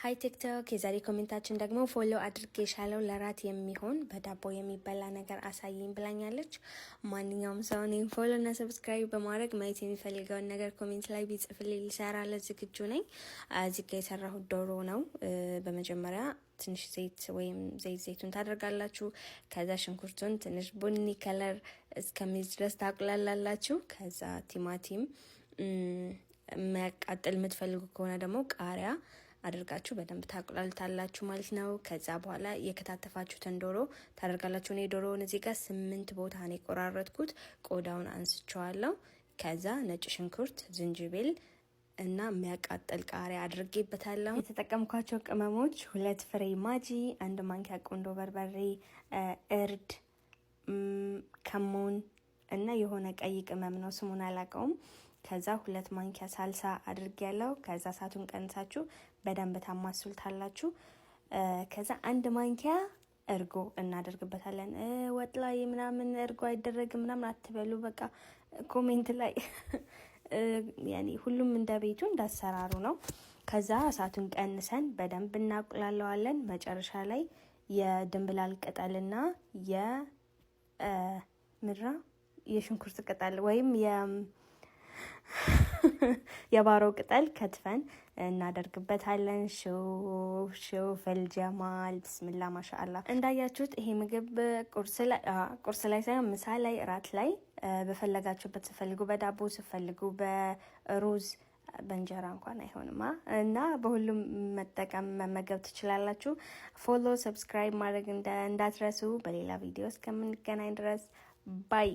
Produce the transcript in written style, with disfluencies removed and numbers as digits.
ሃይ ቲክቶክ የዛሬ ኮሜንታችን ደግሞ ፎሎ አድርጌሻለሁ ለራት የሚሆን በዳቦ የሚበላ ነገር አሳይኝ ብላኛለች። ማንኛውም ሰው እኔን ፎሎ እና ሰብስክራይብ በማድረግ ማየት የሚፈልገውን ነገር ኮሜንት ላይ ቢጽፍልኝ ልሰራለት ዝግጁ ነኝ። እዚህ ጋር የሰራሁት ዶሮ ነው። በመጀመሪያ ትንሽ ዘይት ወይም ዘይቱን ታደርጋላችሁ። ከዛ ሽንኩርቱን ትንሽ ቡኒ ከለር እስከሚይዝ ድረስ ታቁላላላችሁ። ከዛ ቲማቲም መቃጠል የምትፈልጉ ከሆነ ደግሞ ቃሪያ አድርጋችሁ በደንብ ታቁላልታላችሁ ማለት ነው። ከዛ በኋላ የከታተፋችሁትን ዶሮ ታደርጋላችሁ። እኔ ዶሮውን እዚህ ጋር 8 ቦታ ነው የቆራረጥኩት። ቆዳውን አንስቼዋለሁ። ከዛ ነጭ ሽንኩርት፣ ዝንጅብል እና የሚያቃጥል ቃሪያ አድርጌበታለሁ። የተጠቀምኳቸው ቅመሞች 2 ፍሬ ማጂ፣ 1 ማንኪያ ቆንዶ በርበሬ፣ እርድ፣ ከሞን እና የሆነ ቀይ ቅመም ነው ስሙን አላውቀውም። ከዛ 2 ማንኪያ ሳልሳ አድርጌያለሁ። ከዛ እሳቱን ቀንሳችሁ በደንብ ታማስሉታላችሁ። ከዛ 1 ማንኪያ እርጎ እናደርግበታለን። ወጥ ላይ ምናምን እርጎ አይደረግም ምናምን አትበሉ። በቃ ኮሜንት ላይ ያኔ ሁሉም እንደ ቤቱ እንዳሰራሩ ነው። ከዛ እሳቱን ቀንሰን በደንብ እናቁላለዋለን። መጨረሻ ላይ የድንብላል ቅጠልና የሽንኩርት ቅጠል ወይም የባሮ ቅጠል ከትፈን እናደርግበታለን። ሾው ፈልጀማል ብስሚላ ማሻአላ። እንዳያችሁት ይሄ ምግብ ቁርስ ላይ ሳይሆን ምሳ ላይ፣ እራት ላይ በፈለጋችሁበት ስፈልጉ፣ በዳቦ ስፈልጉ፣ በሩዝ በእንጀራ እንኳን አይሆንማ እና በሁሉም መጠቀም መመገብ ትችላላችሁ። ፎሎ ሰብስክራይብ ማድረግ እንዳትረሱ። በሌላ ቪዲዮ እስከምንገናኝ ድረስ ባይ